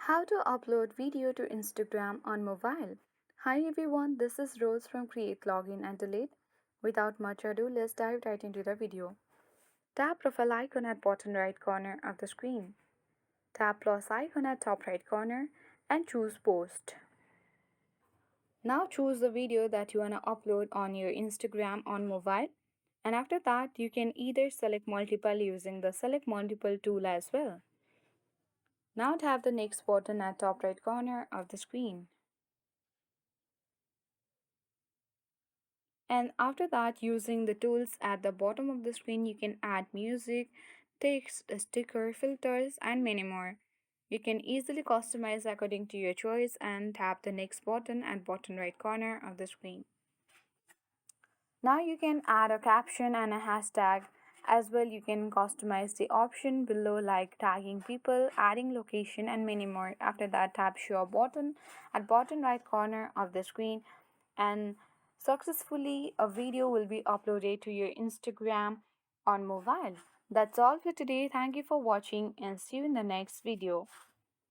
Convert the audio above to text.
How to upload video to Instagram on mobile. Hi everyone, this is Rose from Create Login and Delete. Without much ado, let's dive right into the video. Tap profile icon at bottom right corner of the screen. Tap plus icon at top right corner and choose post. Now choose the video that you want to upload on your Instagram on mobile. And after that, you can either select multiple using the select multiple tool as well. Now tap the next button at top right corner of the screen. And after that, using the tools at the bottom of the screen, you can add music, text, sticker, filters, and many more. You can easily customize according to your choice and tap the next button at bottom right corner of the screen. Now you can add a caption and a hashtag. As well, you can customize the option below like tagging people, adding location, and many more. After that, tap show button at bottom right corner of the screen and successfully a video will be uploaded to your Instagram on mobile. That's all for today. Thank you for watching and see you in the next video.